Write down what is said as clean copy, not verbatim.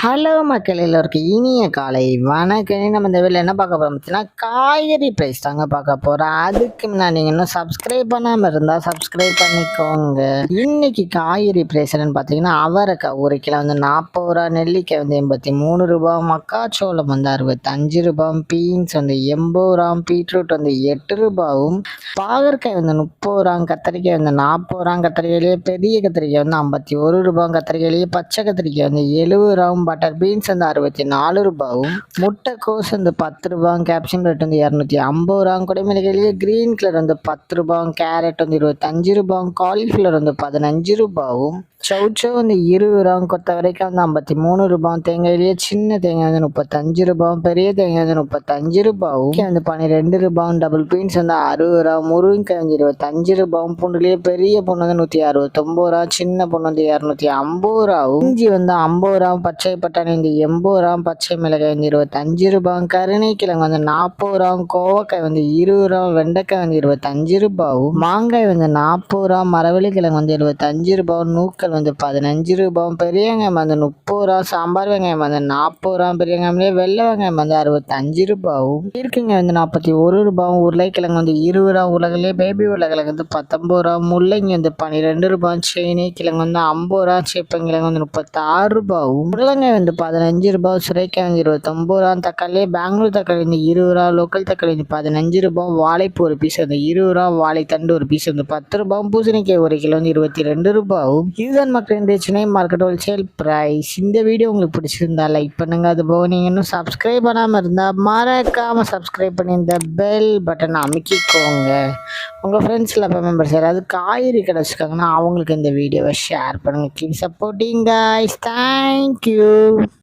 Hello மக்கள் எல்லோருக்கும் இனிய காலை வணக்கம். நம்ம இந்த வீடியோவில் என்ன பார்க்க போகிறோம் அப்படின்னா காய்கறி ப்ரைஸ் தாங்க பார்க்க போகிறோம். அதுக்கு முன்னாடி நீங்கள் இன்னும் சப்ஸ்கிரைப் பண்ணாமல் இருந்தால் சப்ஸ்கிரைப் பண்ணிக்கோங்க. இன்னைக்கு காய்கறி ப்ரைஸ் என்னன்னு பார்த்தீங்கன்னா அவரைக்காய் ஒரு கிலோ வந்து 40 ரூபா, நெல்லிக்காய் வந்து 83 ரூபா, மக்காச்சோளம் வந்து 65 ரூபா, பீன்ஸ் வந்து 80 ரூபா, பீட்ரூட் வந்து 8 ரூபாவும், பாகற்காய் வந்து 30 ரூபா, கத்திரிக்காய் வந்து 40 ரூபா, கத்திரிக்காயிலேயே பெரிய கத்திரிக்காய் வந்து 51 ரூபா, கத்திரிக்காயிலேயே பச்சை கத்திரிக்காய் வந்து 70 ரூபா, பட்டர் பீன்ஸ் வந்து 64 ரூபாவும், முட்டைக்கோஸ் வந்து 10 ரூபா, கேப்சிகம் ரேட் வந்து 250 ரூபா, குடைமிளகாயிலேயே கிரீன் கலர் வந்து 10 ரூபா, கேரட் வந்து 25 ரூபா, காலிஃப்ளவர் வந்து 15 ரூபாவும், சௌச்சோ வந்து 20 ரூபா, கொத்தவரைக்காய் வந்து 53 ரூபா, தேங்காயிலேயே சின்ன தேங்காய் வந்து 35 ரூபா, பெரிய தேங்காய் வந்து 35 ரூபாவும், வந்து 12 ரூபா, டபுள் பீன்ஸ் வந்து 60 ரூபா, முருங்கைக்காய் வந்து 25 ரூபாவும், பூண்டுலேயே பெரிய பொண்ணு வந்து 169 ரூபா, சின்ன பொண்ணு வந்து 250 ரூபாவும், இஞ்சி வந்து 50 ரூபா, பச்சை பட்டாணி வந்து 80 ரூபா, பச்சை மிளகாய் வந்து 25 ரூபா, கருணைக்கிழங்கு வந்து 40 ரூபா, கோவக்காய் வந்து 20 ரூபா, வெண்டைக்காய் வந்து 25 ரூபாவும், மாங்காய் வந்து 40 ரூபா, மரவள்ளி கிழங்கு வந்து 75 ரூபா, நூக்கல் வந்து 15 ரூபா, பெரிய வெங்காயம் வந்து 30 ரூபா, சாம்பார் வெங்காயம் வந்து 40 ரூபா, பெரிய வெங்காயம்லேயே வெள்ளை வெங்காயம் வந்து 65 ரூபாவும், ஈர்க்கங்காய் வந்து 41 ரூபா, உருளைக்கிழங்கு வந்து 20 ரூபா, உலகிலே பேபி உருளைக்கிழங்கு வந்து 19 ரூபா, முள்ளங்கி வந்து 12 ரூபா, சீனி கிழங்கு வந்து 50 ரூபா, சேப்பங்கிழங்கு வந்து 36 ரூபாவும், புடலங்காய் வந்து 15 ரூபா, சுரைக்காய் வந்து 29 ரூபா, தக்காளி பெங்களூர் தக்காளி வந்து 20 ரூபா, லோக்கல் தக்காளி வந்து 15 ரூபா, வாழைப்பூ ஒரு பீஸ் வந்து 20 ரூபா, வாழைத்தண்டு ஒரு பீஸ் வந்து 10 ரூபா, பூசணிக்காய் ஒரு கிலோ வந்து 22 ரூபாவும். இதுதான் மக்கள் இந்த சென்னை மார்க்கெட் ஹோல்சேல் பிரைஸ். இந்த வீடியோ உங்களுக்கு பிடிச்சிருந்தா லைக் பண்ணுங்க. அது போக நீங்கள் இன்னும் சப்ஸ்கிரைப் பண்ணாமல் இருந்தால் மறக்காமல் சப்ஸ்கிரைப் பண்ணி இந்த பெல் பட்டனை அமைக்கிக்கோங்க. உங்கள் ஃப்ரெண்ட்ஸில் இப்போ மெம்பர்ஸ் யாராவது காய்கறி கடை வச்சுருக்காங்கன்னா அவங்களுக்கு இந்த வீடியோவை ஷேர் பண்ணுங்கள். Keep supporting guys. தேங்க்யூ.